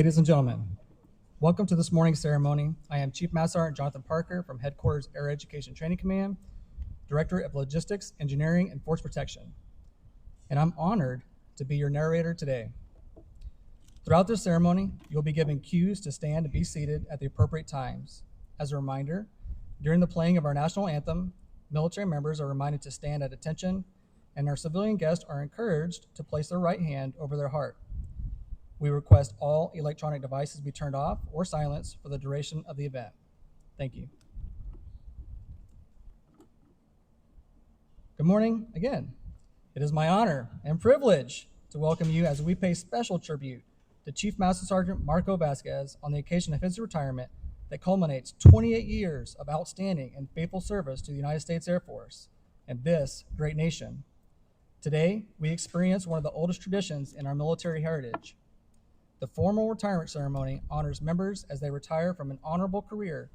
Ladies and gentlemen, welcome to this morning's ceremony. I am Chief Master Sergeant Jonathan Parker from Headquarters Air Education Training Command, Director of Logistics, Engineering, and Force Protection, and I'm honored to be your narrator today. Throughout this ceremony, you'll be given cues to stand and be seated at the appropriate times. As a reminder, during the playing of our national anthem, military members are reminded to stand at attention, and our civilian guests are encouraged to place their right hand over their heart. We request all electronic devices be turned off or silenced for the duration of the event. Thank you. Good morning again. It is my honor and privilege to welcome you as we pay special tribute to Chief Master Sergeant Marco Vazquez on the occasion of his retirement that culminates 28 years of outstanding and faithful service to the United States Air Force and this great nation. Today, we experience one of the oldest traditions in our military heritage. The formal retirement ceremony honors members as they retire from an honorable career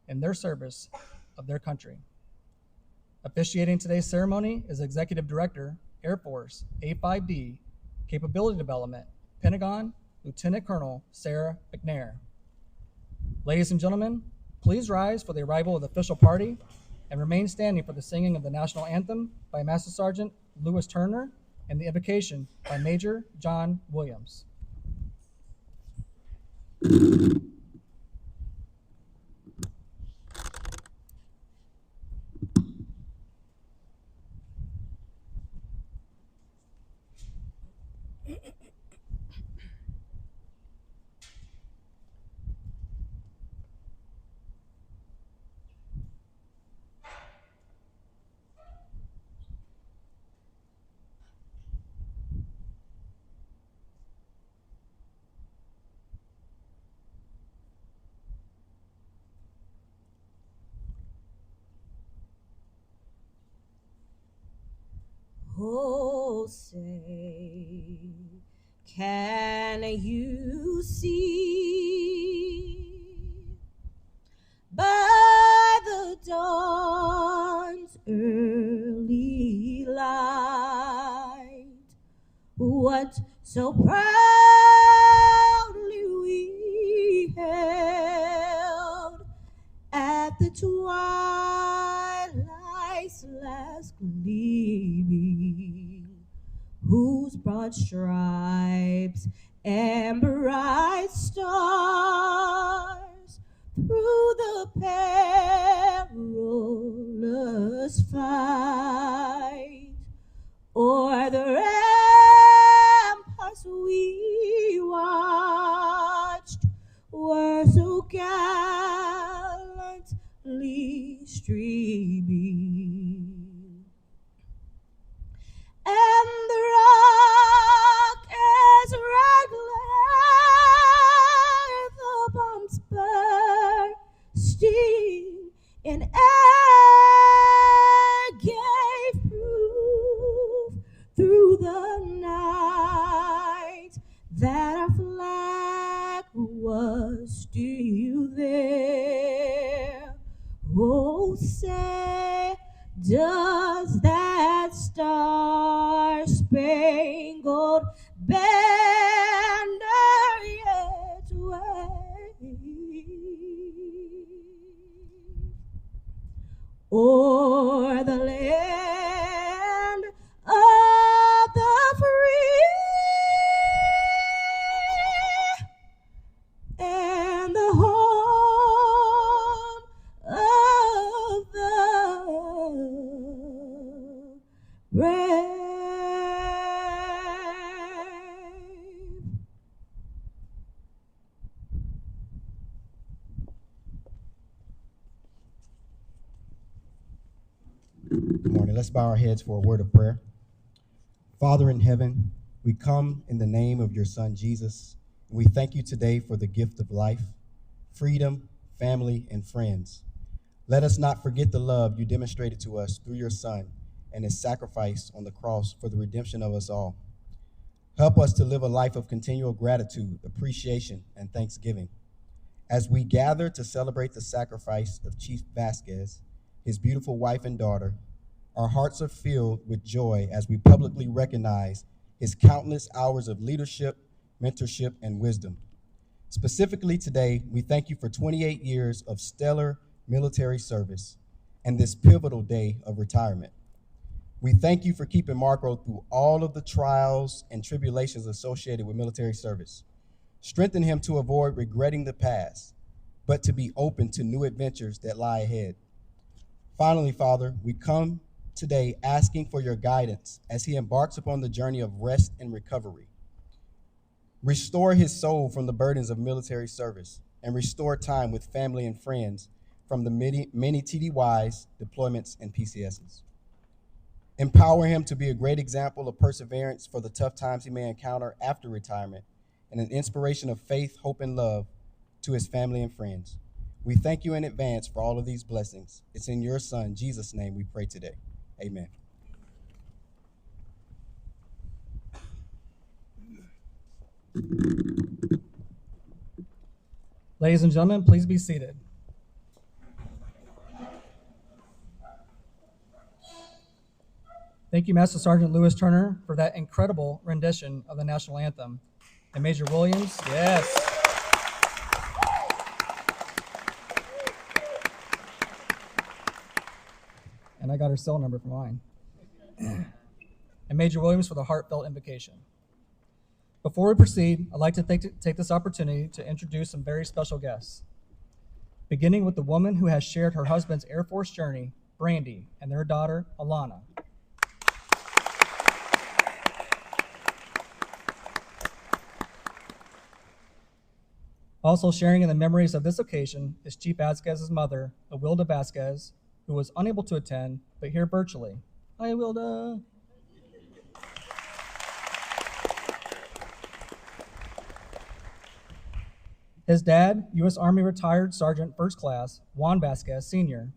in their service of their country. Officiating today's ceremony is Executive Director, Air Force, A5D, Capability Development, Pentagon, Lieutenant Colonel Sarah McNair. Ladies and gentlemen, please rise for the arrival of the official party and remain standing for the singing of the national anthem by Master Sergeant Lewis Turner and the invocation by Major John Williams. Oh, say, can you see by the dawn's early light what so proudly we held at the twilight's last gleaming, whose broad stripes and bright stars through the perilous fight o'er the ramparts we watched were so gallantly streaming, and the rocket's red glare, the bombs bursting in air gave proof through the night that our flag was still there. Oh, say, does that star-spangled banner yet wave o'er the land of the free and the home of the brave? Good morning. Let's bow our heads for a word of prayer. Father in heaven, we come in the name of your Son, Jesus, and we thank you today for the gift of life, freedom, family, and friends. Let us not forget the love you demonstrated to us through your Son and his sacrifice on the cross for the redemption of us all. Help us to live a life of continual gratitude, appreciation, and thanksgiving. As we gather to celebrate the sacrifice of Chief Vazquez, his beautiful wife and daughter, our hearts are filled with joy as we publicly recognize his countless hours of leadership, mentorship, and wisdom. Specifically today, we thank you for 28 years of stellar military service and this pivotal day of retirement. We thank you for keeping Marco through all of the trials and tribulations associated with military service. Strengthen him to avoid regretting the past, but to be open to new adventures that lie ahead. Finally, Father, we come today asking for your guidance as he embarks upon the journey of rest and recovery. Restore his soul from the burdens of military service and restore time with family and friends from the many TDYs, deployments, and PCSs. Empower him to be a great example of perseverance for the tough times he may encounter after retirement and an inspiration of faith, hope, and love to his family and friends. We thank you in advance for all of these blessings. It's in your Son, Jesus' name, we pray today. Amen. Ladies and gentlemen, please be seated. Thank you, Master Sergeant Lewis Turner, for that incredible rendition of the national anthem. And Major Williams, yes. And I got her cell number for mine. And Major Williams for the heartfelt invocation. Before we proceed, I'd like to take this opportunity to introduce some very special guests. Beginning with the woman who has shared her husband's Air Force journey, Brandy, and their daughter, Alana. Also sharing in the memories of this occasion is Chief Vazquez's mother, Awilda Vazquez, who was unable to attend, but here virtually. Hi, Awilda. His dad, U.S. Army retired Sergeant First Class Juan Vazquez Sr.,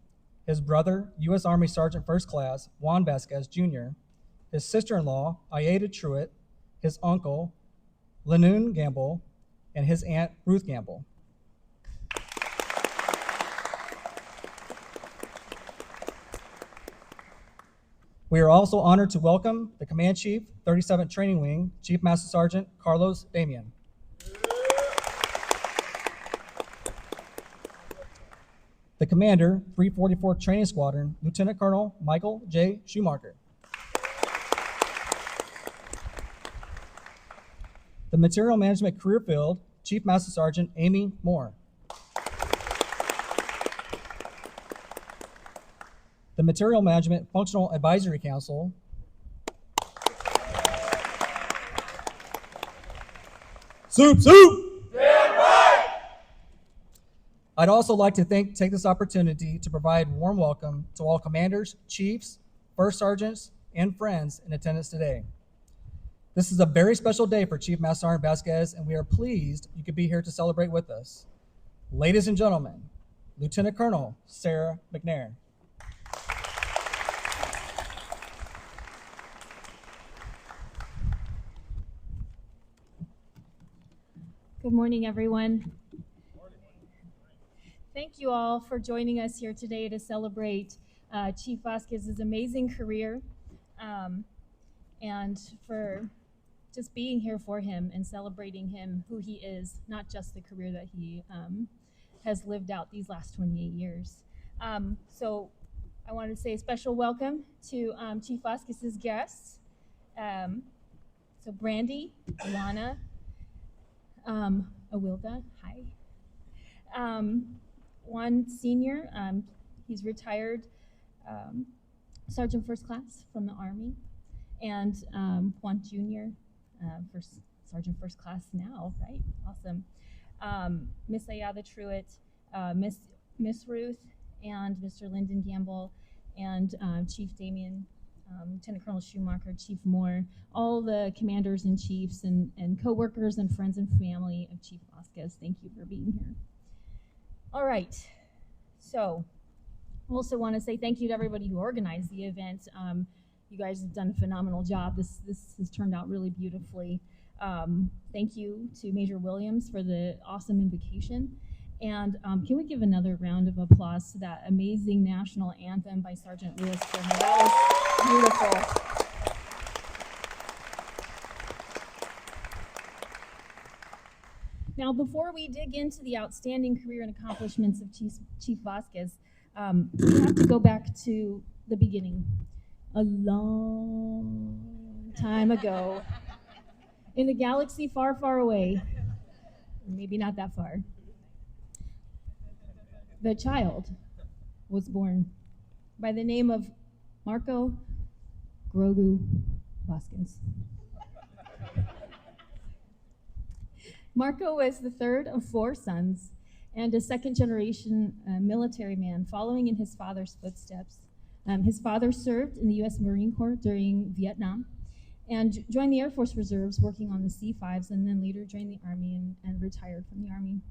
his brother, U.S. Army Sergeant First Class Juan Vazquez Jr., his sister-in-law, Aida Truitt, his uncle, Lanoon Gamble, and his aunt, Ruth Gamble. We are also honored to welcome the Command Chief, 37th Training Wing, Chief Master Sergeant Carlos Damian. The Commander, 344th Training Squadron, Lieutenant Colonel Michael J. Schumacher. The Material Management Career Field, Chief Master Sergeant Amy Moore. The Material Management Functional Advisory Council, Soup! I'd also like to take this opportunity to provide warm welcome to all commanders, chiefs, first sergeants, and friends in attendance today. This is a very special day for Chief Master Sergeant Vazquez, and we are pleased you could be here to celebrate with us. Ladies and gentlemen, Lieutenant Colonel Sarah McNair. Good morning, everyone. Thank you all for joining us here today to celebrate Chief Vazquez's amazing career and for just being here for him and celebrating him, who he is, not just the career that he has lived out these last 28 years. So I want to say a special welcome to Chief Vazquez's guests. So Brandy, Alana, Awilda, hi. Juan Sr., he's retired Sergeant First Class from the Army, and Juan Jr., Sergeant First Class now, right? Awesome. Miss Aida Truitt, Miss Ruth, and Mr. Lyndon Gamble, and Chief Damian, Lieutenant Colonel Schumacher, Chief Moore, all the commanders and chiefs and co-workers and friends and family of Chief Vazquez, thank you for being here. All right, so I also want to say thank you to everybody who organized the event. You guys have done a phenomenal job. This has turned out really beautifully. Thank you to Major Williams for the awesome invocation. And can we give another round of applause to that amazing national anthem by Sergeant Lewis Turner? That was beautiful. Now, before we dig into the outstanding career and accomplishments of Chief Vazquez, we have to go back to the beginning. A long time ago, in a galaxy far, far away, maybe not that far, the child was born by the name of Marco Grogu Vazquez. Marco was the third of 4 sons and a second-generation military man following in his father's footsteps. His father served in the U.S. Marine Corps during Vietnam and joined the Air Force Reserves working on the C-5s, and then later joined the Army and retired from the Army.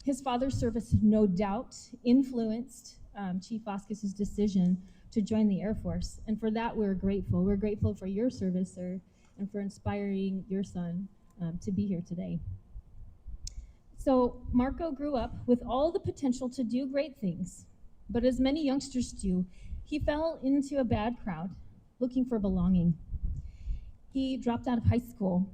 His father's service no doubt influenced Chief Vazquez's decision to join the Air Force, and for that we're grateful. We're grateful for your service, sir, and for inspiring your son to be here today. So Marco grew up with all the potential to do great things, but as many youngsters do, he fell into a bad crowd looking for belonging. He dropped out of high school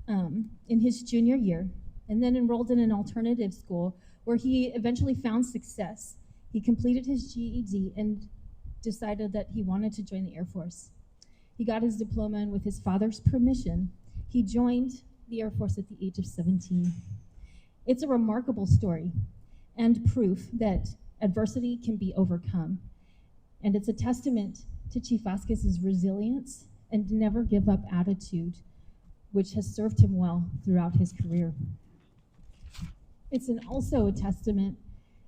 in his junior year and then enrolled in an alternative school where he eventually found success. He completed his GED and decided that he wanted to join the Air Force. He got his diploma, and with his father's permission, he joined the Air Force at the age of 17. It's a remarkable story and proof that adversity can be overcome. And it's a testament to Chief Vazquez's resilience and never give up attitude, which has served him well throughout his career. It's also a testament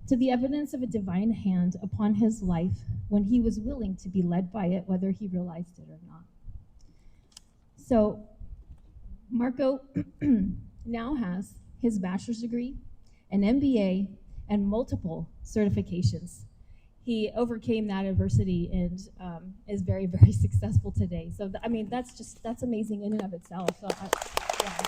to the evidence of a divine hand upon his life when he was willing to be led by it, whether he realized it or not. So Marco now has his bachelor's degree, an MBA, and multiple certifications. He overcame that adversity and is very, very successful today. So, that's amazing in and of itself. So, yeah.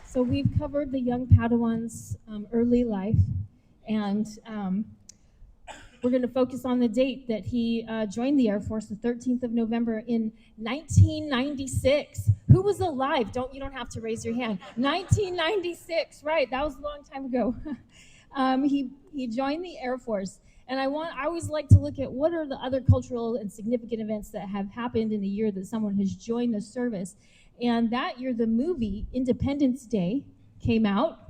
So we've covered the young Padawan's early life, and we're going to focus on the date that he joined the Air Force, the 13th of November in 1996. Who was alive? You don't have to raise your hand. 1996, right? That was a long time ago. He joined the Air Force, and I always like to look at what are the other cultural and significant events that have happened in the year that someone has joined the service. And that year, the movie Independence Day came out.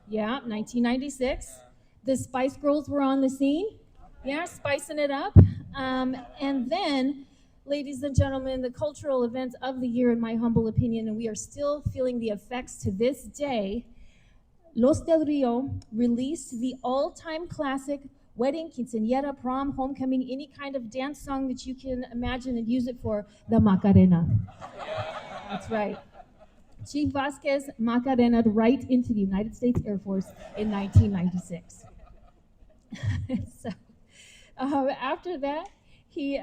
Yeah, 1996. The Spice Girls were on the scene. Yeah, spicing it up. And then, ladies and gentlemen, the cultural event of the year, in my humble opinion, and we are still feeling the effects to this day, Los Del Rio released the all-time classic wedding, quinceañera, prom, homecoming, any kind of dance song that you can imagine and use it for, the Macarena. That's right. Chief Vazquez Macarena'd right into the United States Air Force in 1996. So, after that, he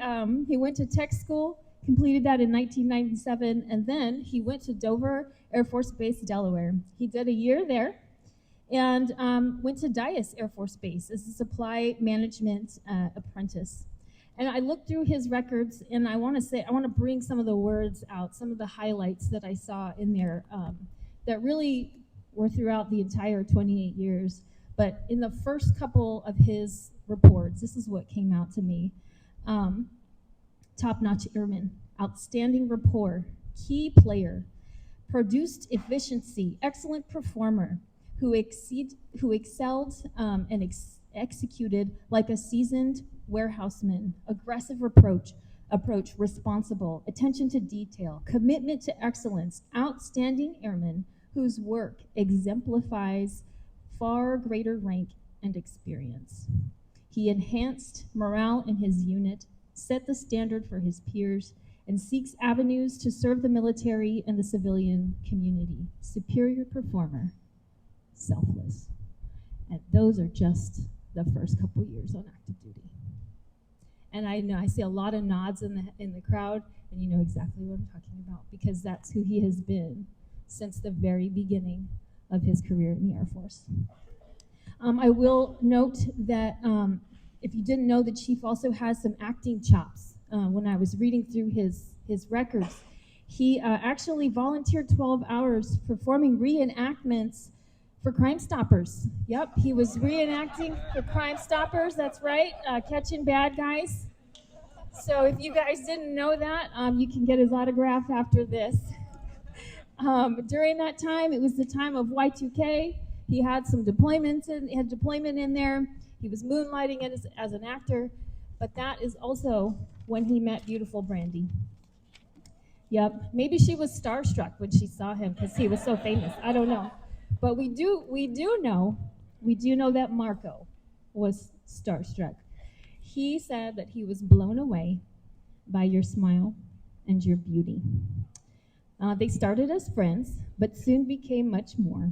went to tech school, completed that in 1997, and then he went to Dover Air Force Base, Delaware. He did a year there and went to Dyess Air Force Base as a supply management apprentice. And I looked through his records, and I want to bring some of the words out, some of the highlights that I saw in there that really were throughout the entire 28 years. But in the first couple of his reports, this is what came out to me. Top-notch airman, outstanding rapport, key player, produced efficiency, excellent performer, who excelled and executed like a seasoned warehouseman, aggressive approach, responsible, attention to detail, commitment to excellence, outstanding airman whose work exemplifies far greater rank and experience. He enhanced morale in his unit, set the standard for his peers, and seeks avenues to serve the military and the civilian community. Superior performer, selfless. And those are just the first couple years on active duty. And I know I see a lot of nods in the crowd, and you know exactly what I'm talking about, because that's who he has been since the very beginning of his career in the Air Force. I will note that if you didn't know, the chief also has some acting chops. When I was reading through his records, He actually volunteered 12 hours performing reenactments for Crime Stoppers. Yep, he was reenacting for Crime Stoppers, that's right, catching bad guys. So if you guys didn't know that, you can get his autograph after this. During that time, it was the time of Y2K. He had some deployment in there. He was moonlighting as an actor, but that is also when he met beautiful Brandy. Yep, maybe she was starstruck when she saw him because he was so famous. I don't know, but we do know that Marco was starstruck. He said that he was blown away by your smile and your beauty. They started as friends, but soon became much more.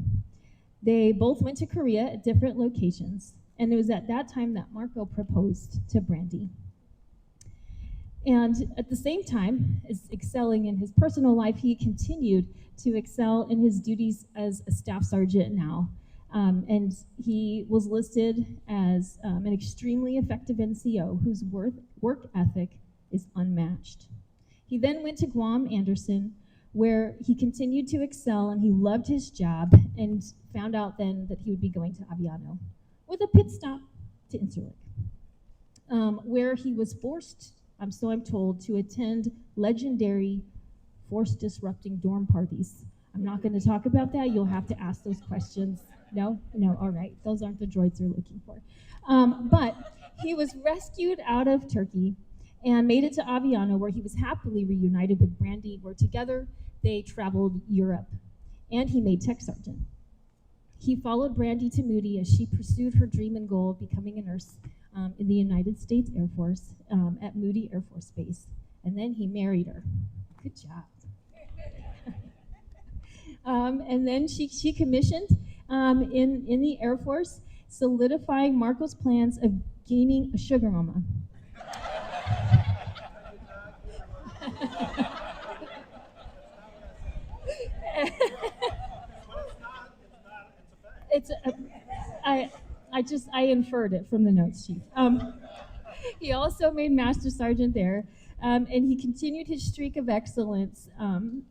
They both went to Korea at different locations, and it was at that time that Marco proposed to Brandy. And at the same time as excelling in his personal life, he continued to excel in his duties as a staff sergeant now. And he was listed as an extremely effective NCO whose work ethic is unmatched. He then went to Guam Anderson, where he continued to excel and he loved his job, and found out then that he would be going to Aviano with a pit stop to Interlic, where he was forced, so I'm told, to attend legendary force-disrupting dorm parties. I'm not going to talk about that. You'll have to ask those questions. No, all right. Those aren't the droids you're looking for. But he was rescued out of Turkey and made it to Aviano, where he was happily reunited with Brandy, where together they traveled Europe, and he made tech sergeant. He followed Brandy to Moody as she pursued her dream and goal of becoming a nurse in the United States Air Force at Moody Air Force Base, and then he married her. Good job. And then she commissioned in the Air Force, solidifying Marco's plans of gaining a sugar mama. I inferred it from the notes, Chief. He also made Master Sergeant there, and he continued his streak of excellence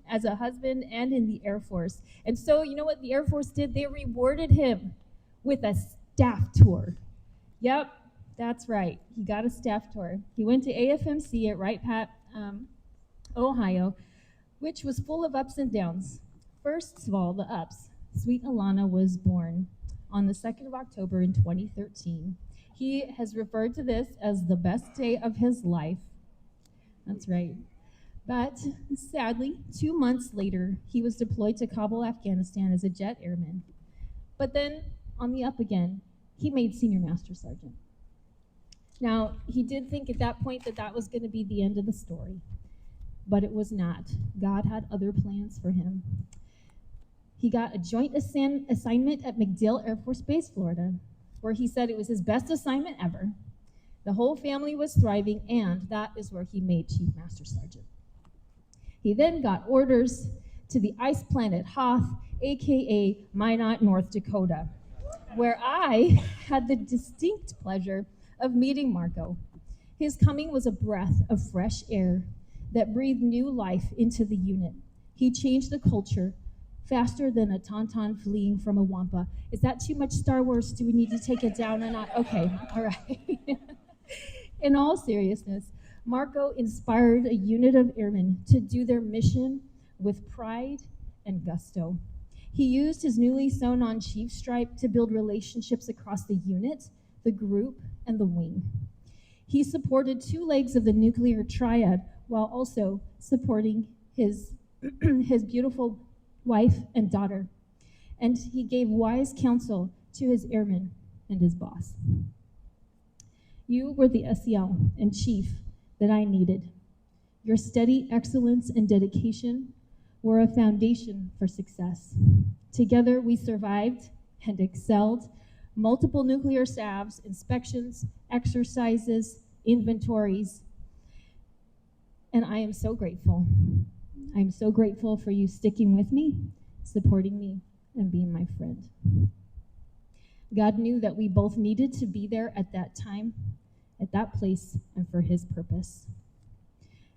as a husband and in the Air Force. And so, you know what the Air Force did? They rewarded him with a staff tour. Yep, that's right. He got a staff tour. He went to AFMC at Wright Pat, Ohio, which was full of ups and downs. First of all, the ups. Sweet Alana was born on the 2nd of October in 2013. He has referred to this as the best day of his life. That's right. But sadly, 2 months later, he was deployed to Kabul, Afghanistan as a jet airman. But then, on the up again, he made Senior Master Sergeant. Now, he did think at that point that was going to be the end of the story, but it was not. God had other plans for him. He got a joint assignment at MacDill Air Force Base, Florida, where he said it was his best assignment ever. The whole family was thriving, and that is where he made Chief Master Sergeant. He then got orders to the ice planet Hoth, aka Minot, North Dakota, where I had the distinct pleasure of meeting Marco. His coming was a breath of fresh air that breathed new life into the unit. He changed the culture faster than a tauntaun fleeing from a wampa. Is that too much Star Wars? Do we need to take it down or not? Okay, all right. In all seriousness, Marco inspired a unit of airmen to do their mission with pride and gusto. He used his newly sewn-on chief stripe to build relationships across the unit, the group, and the wing. He supported 2 legs of the nuclear triad while also supporting his beautiful wife and daughter. And he gave wise counsel to his airmen and his boss. You were the SEL and chief that I needed. Your steady excellence and dedication were a foundation for success. Together, we survived and excelled multiple nuclear salves, inspections, exercises, inventories, and I am so grateful. I'm so grateful for you sticking with me, supporting me, and being my friend. God knew that we both needed to be there at that time, at that place, and for his purpose.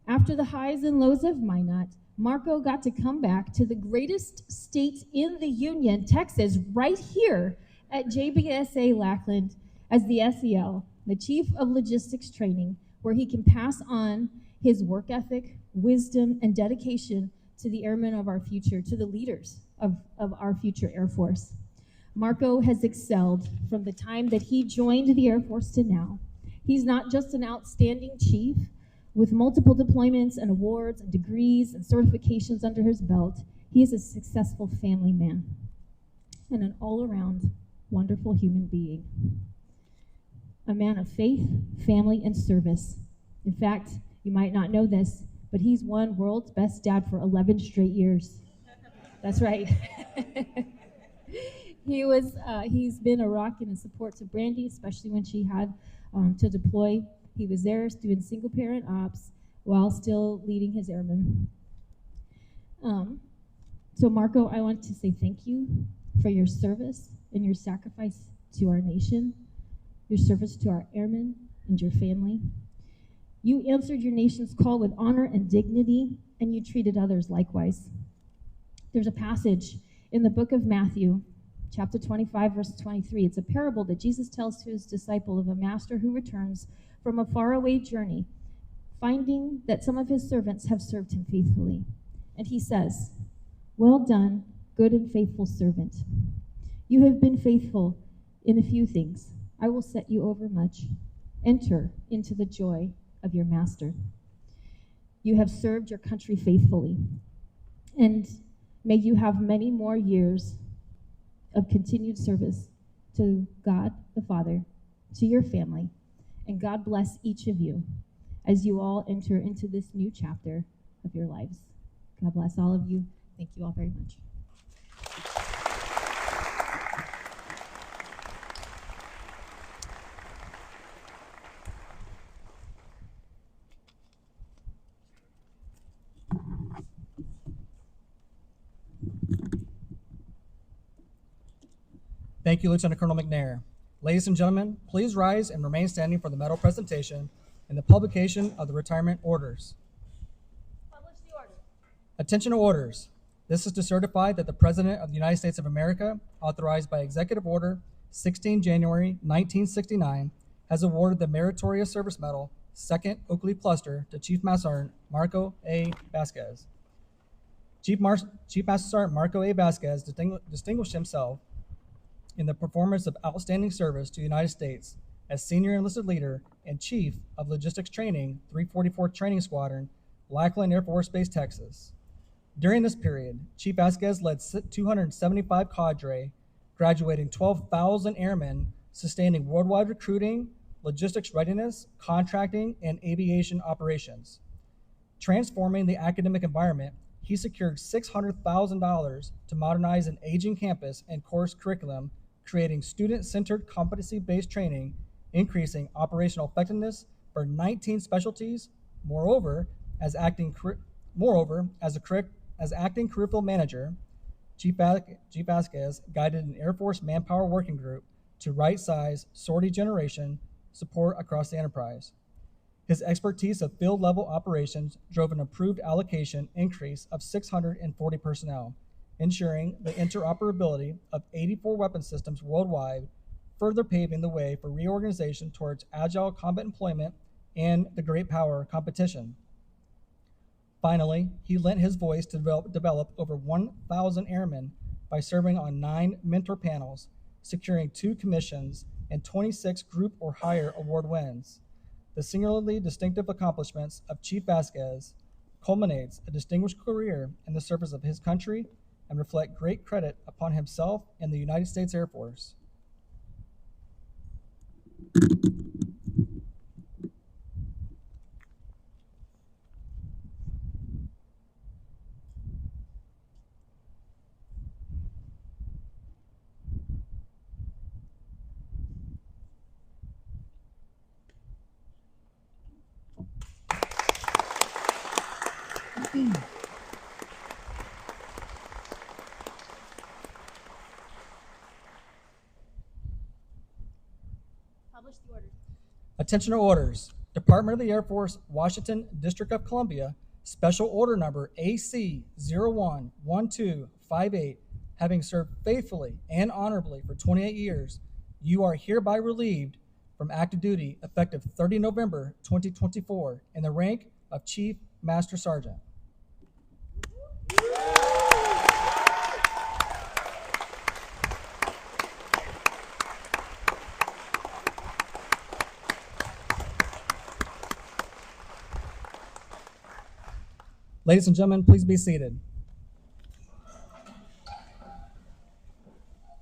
After the highs and lows of Minot, Marco got to come back to the greatest state in the Union, Texas, right here at JBSA Lackland as the SEL, the Chief of Logistics Training, where he can pass on his work ethic, wisdom, and dedication to the airmen of our future, to the leaders of our future Air Force. Marco has excelled from the time that he joined the Air Force to now. He's not just an outstanding chief with multiple deployments and awards and degrees and certifications under his belt. He is a successful family man and an all-around wonderful human being. A man of faith, family, and service. In fact, you might not know this, but he's won World's Best Dad for 11 straight years. That's right. He's been a rock and a support to Brandy, especially when she had to deploy. He was there doing single parent ops while still leading his airmen. So Marco, I want to say thank you for your service and your sacrifice to our nation, your service to our airmen and your family. You answered your nation's call with honor and dignity, and you treated others likewise. There's a passage in the book of Matthew, chapter 25, verse 23. It's a parable that Jesus tells to his disciple of a master who returns from a faraway journey, finding that some of his servants have served him faithfully. And he says, "Well done, good and faithful servant. You have been faithful in a few things. I will set you over much. Enter into the joy of your master. You have served your country faithfully, and may you have many more years of continued service to God the Father, to your family, and God bless each of you as you all enter into this new chapter of your lives." God bless all of you. Thank you all very much. Thank you, Lieutenant Colonel McNair. Ladies and gentlemen, please rise and remain standing for the medal presentation and the publication of the retirement orders. Publish the order. Attention to orders. This is to certify that the President of the United States of America, authorized by Executive Order 16 January 1969, has awarded the Meritorious Service Medal, 2nd Oakley Cluster, to Chief Master Sergeant Marco A. Vazquez. Chief Master Sergeant Marco A. Vazquez distinguished himself in the performance of outstanding service to the United States as Senior Enlisted Leader and Chief of Logistics Training, 344th Training Squadron, Lackland Air Force Base, Texas. During this period, Chief Vazquez led 275 cadre, graduating 12,000 airmen, sustaining worldwide recruiting, logistics readiness, contracting, and aviation operations. Transforming the academic environment, he secured $600,000 to modernize an aging campus and course curriculum, creating student-centered competency-based training, increasing operational effectiveness for 19 specialties. Moreover, as acting curriculum manager, Chief Vazquez guided an Air Force manpower working group to right-size sortie generation support across the enterprise. His expertise of field-level operations drove an approved allocation increase of 640 personnel, ensuring the interoperability of 84 weapon systems worldwide, further paving the way for reorganization towards agile combat employment and the great power competition. Finally, he lent his voice to develop over 1,000 airmen by serving on 9 mentor panels, securing 2 commissions and 26 group or higher award wins. The singularly distinctive accomplishments of Chief Vazquez culminates a distinguished career in the service of his country and reflect great credit upon himself and the United States Air Force. Publish the order. Attention to orders. Department of the Air Force, Washington, District of Columbia, Special Order Number AC-01-1258, having served faithfully and honorably for 28 years, you are hereby relieved from active duty effective 30 November 2024 in the rank of Chief Master Sergeant. Ladies and gentlemen, please be seated.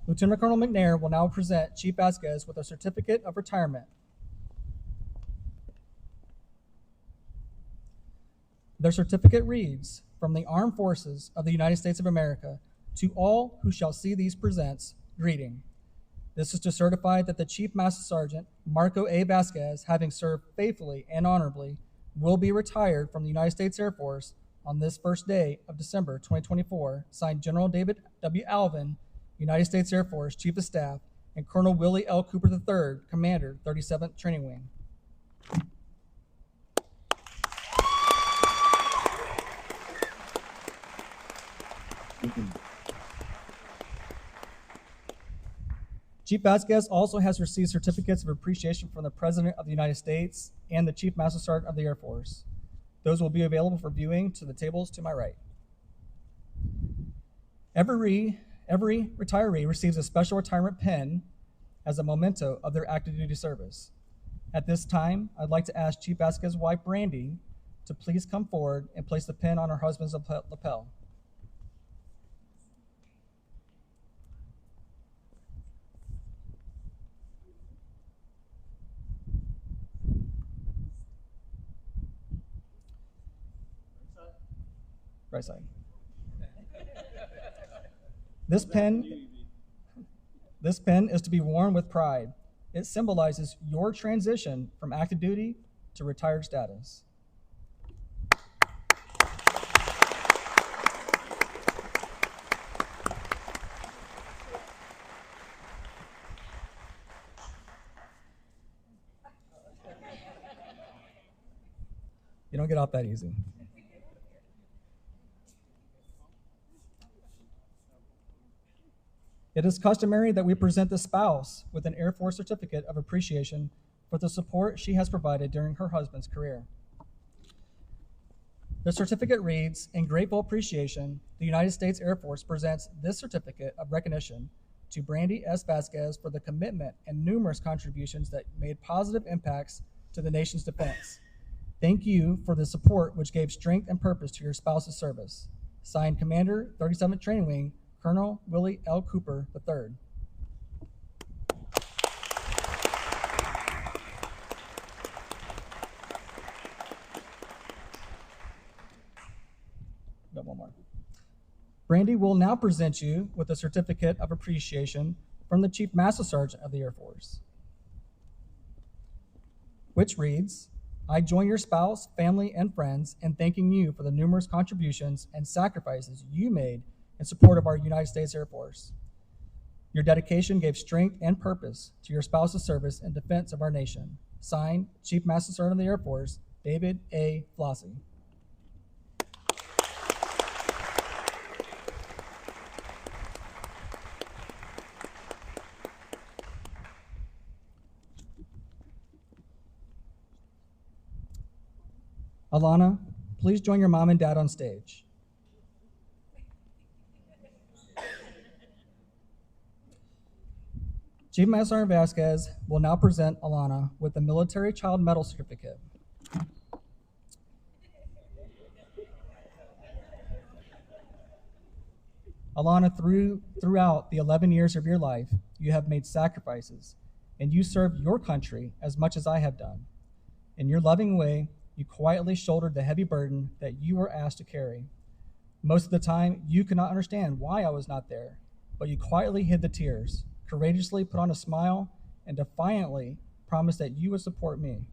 Lieutenant Colonel McNair will now present Chief Vazquez with a certificate of retirement. Their certificate reads, "From the Armed Forces of the United States of America, to all who shall see these presents, greeting. This is to certify that the Chief Master Sergeant, Marco A. Vazquez, having served faithfully and honorably, will be retired from the United States Air Force on this first day of December 2024, signed General David W. Alvin, United States Air Force Chief of Staff, and Colonel Willie L. Cooper III, Commander, 37th Training Wing." Chief Vazquez also has received certificates of appreciation from the President of the United States and the Chief Master Sergeant of the Air Force. Those will be available for viewing to the tables to my right. Every retiree receives a special retirement pin as a memento of their active duty service. At this time, I'd like to ask Chief Vazquez's wife, Brandy, to please come forward and place the pin on her husband's lapel. Right side. This pen is to be worn with pride. It symbolizes your transition from active duty to retired status. You don't get off that easy. It is customary that we present the spouse with an Air Force certificate of appreciation for the support she has provided during her husband's career. The certificate reads, "In grateful appreciation, the United States Air Force presents this certificate of recognition to Brandy S. Vazquez for the commitment and numerous contributions that made positive impacts to the nation's defense. Thank you for the support which gave strength and purpose to your spouse's service. Signed, Commander, 37th Training Wing, Colonel Willie L. Cooper III." Got one more. Brandy will now present you with a certificate of appreciation from the Chief Master Sergeant of the Air Force, which reads, "I join your spouse, family, and friends in thanking you for the numerous contributions and sacrifices you made in support of our United States Air Force. Your dedication gave strength and purpose to your spouse's service in defense of our nation." Signed, Chief Master Sergeant of the Air Force, David A. Flossie. Alana, please join your mom and dad on stage. Chief Master Sergeant Vazquez will now present Alana with the Military Child Medal Certificate. Alana, throughout the 11 years of your life, you have made sacrifices, and you served your country as much as I have done. In your loving way, you quietly shouldered the heavy burden that you were asked to carry. Most of the time, you could not understand why I was not there, but you quietly hid the tears, courageously put on a smile, and defiantly promised that you would support me.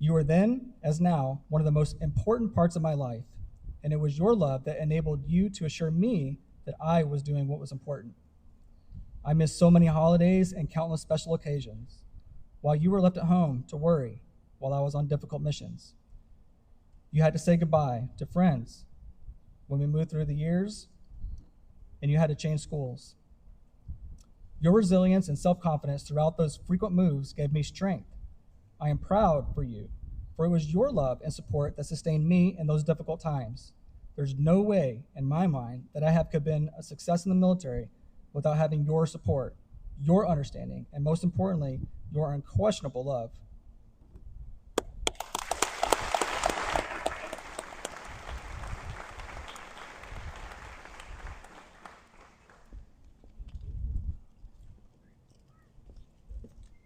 You were then, as now, one of the most important parts of my life, and it was your love that enabled you to assure me that I was doing what was important. I missed so many holidays and countless special occasions, while you were left at home to worry while I was on difficult missions. You had to say goodbye to friends when we moved through the years, and you had to change schools. Your resilience and self-confidence throughout those frequent moves gave me strength. I am proud for you, for it was your love and support that sustained me in those difficult times. There's no way in my mind that I could have been a success in the military without having your support, your understanding, and most importantly, your unquestionable love.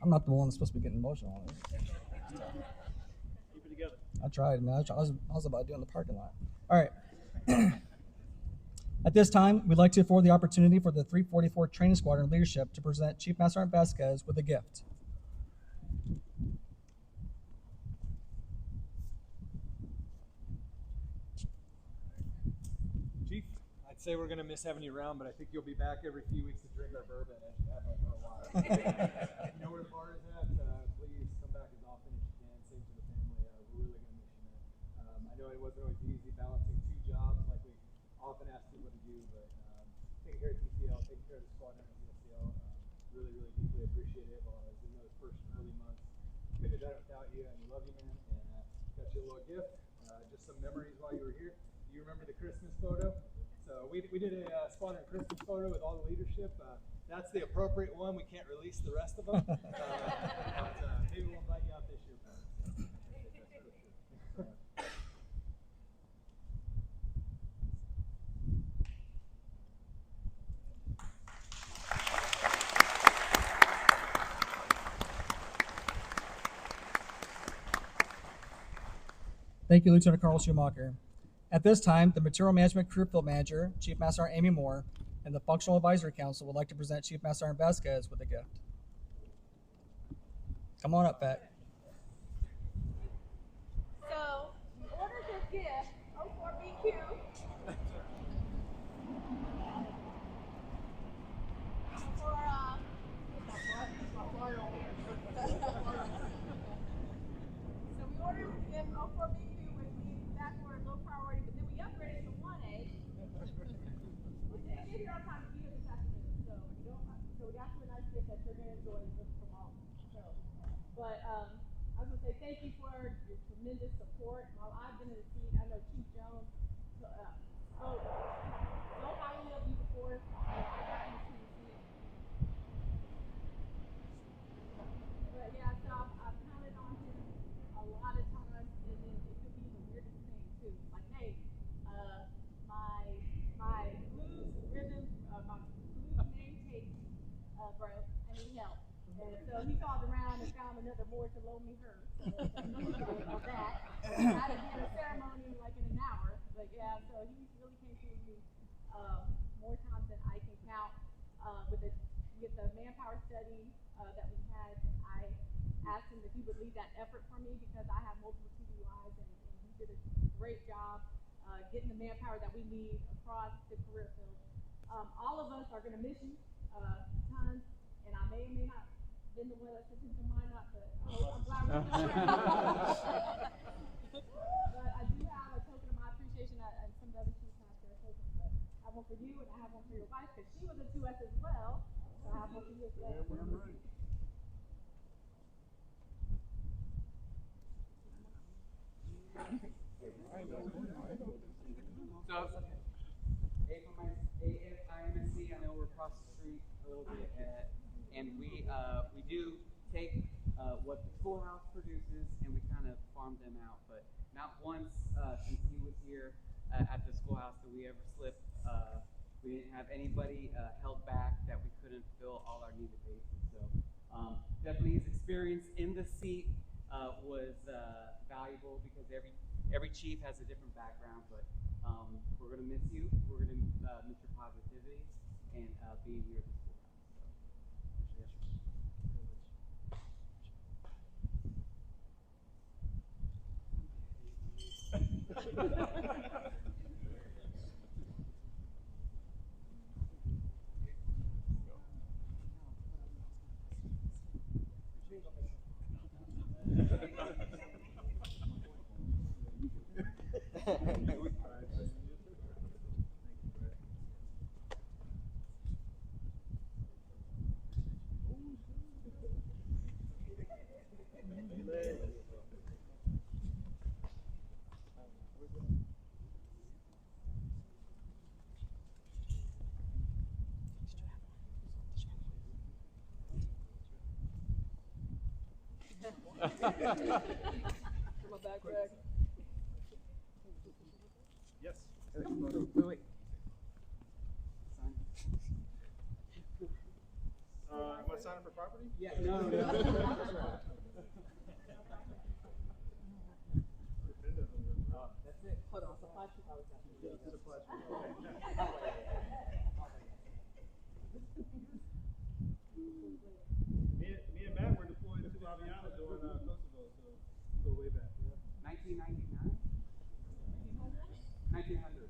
I'm not the one that's supposed to be getting emotional. Keep it together. I tried, man. I was about to do it in the parking lot. All right. At this time, we'd like to afford the opportunity for the 344 Training Squadron leadership to present Chief Master Sergeant Vazquez with a gift. Chief, I'd say we're going to miss having you around, but I think you'll be back every few weeks to drink our bourbon as you have been for a while. You know where the bar is at? Please come back as often as you can. Same to the family. We're really going to miss you, man. I know it wasn't always easy balancing two jobs like we often ask people to do, but taking care of TCL, taking care of the squadron at CSL, really, really deeply appreciate it. While I was in those first early months, couldn't have done it without you, and we love you, man. And got you a little gift, just some memories while you were here. Do you remember the Christmas photo? So we did a squadron Christmas photo with all the leadership. That's the appropriate one. We can't release the rest of them. But maybe we'll invite you out this year. Thank you, Lieutenant Colonel Schumacher. At this time, the Material Management Career Field Manager, Chief Master Sergeant Amy Moore, and the Functional Advisory Council would like to present Chief Master Sergeant Vazquez with a gift. Come on up, Pat. So, we ordered this gift, O4BQ. For, so we ordered this gift, O4BQ, which means back order low priority, but then we upgraded to 1A. We didn't get here on time to be here this afternoon, so you don't have, so we got you a nice gift that you're gonna enjoy from all. So, but I was gonna say thank you for your tremendous support. While I've been in the seat, I know Chief Jones spoke so highly of you before I got into the seat. But yeah, so I've counted on him a lot of times, and then it could be the weirdest thing too. Like, hey, my blues rhythm, my blues name tape broke. I need help. And so he called around and found another board to loan me her. So of that. I had to be in a ceremony like in an hour. But yeah, so he really came through me more times than I can count. With the manpower study that we had, I asked him if he would lead that effort for me because I have multiple TDYs, and he did a great job getting the manpower that we need across the career field. All of us are going to miss you tons, and I may or may not have been the one that took him to mine up, but I'm glad we're But I do have a token of my appreciation, and some of the other chiefs have their tokens, but I have one for you, and I have one for your wife, because she was a 2S as well, so I have one for you as well. So, AFIMSC, I know we're across the street a little bit, and we do take what the schoolhouse produces and we kind of farm them out. But not once since he was here at the schoolhouse did we ever slip. We didn't have anybody held back that we couldn't fill all our needed bases. So definitely his experience in the seat was valuable because every chief has a different background, but we're going to miss you. We're going to miss your positivity and being here at the schoolhouse. So. My backpack. Yes. Wait. Am I signing for property? Yeah, no. That's it. Hold on, supply shoe. I was Me and Matt were deployed to Aviana during Kosovo, so we go way back. 1999? 1900.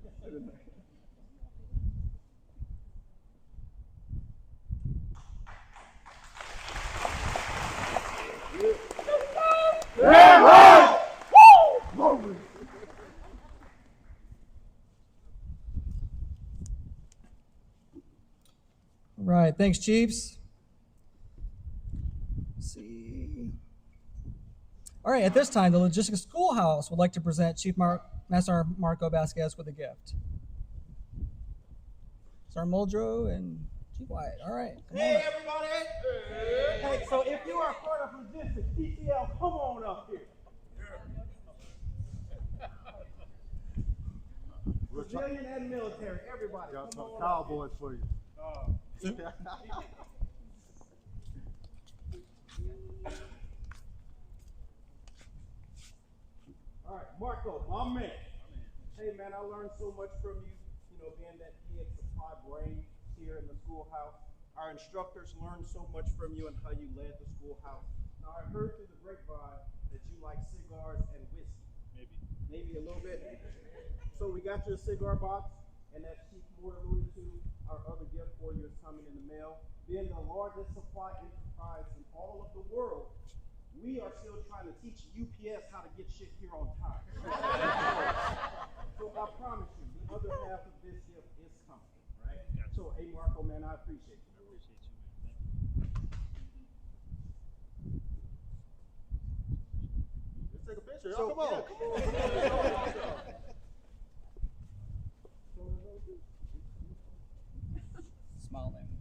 All right, thanks, Chiefs. Let's see. All right, at this time, the Logistics Schoolhouse would like to present Master Marco Vazquez with a gift. Sergeant Muldrow and Chief White. All right. Come on Hey, up. everybody! Hey, so if you are part of logistics, PCL, come on up here. Civilian and military, everybody, Got come some on cowboys for you. All right, Marco, my man. Hey, man, I learned so much from you, being that kid supply brain here in the schoolhouse. Our instructors learned so much from you and how you led the schoolhouse. Now, I heard through the grapevine that you like cigars and whiskey. Maybe a little bit. So we got you a cigar box, and as Chief Moore alluded to, our other gift for you is coming in the mail. Being the largest supply enterprise in all of the world, we are still trying to teach UPS how to get shit here on time. So I promise you, the other half of this gift is coming, right? So, hey, Marco, man, I appreciate you. Let's take a picture. So, Come on. Smile, man.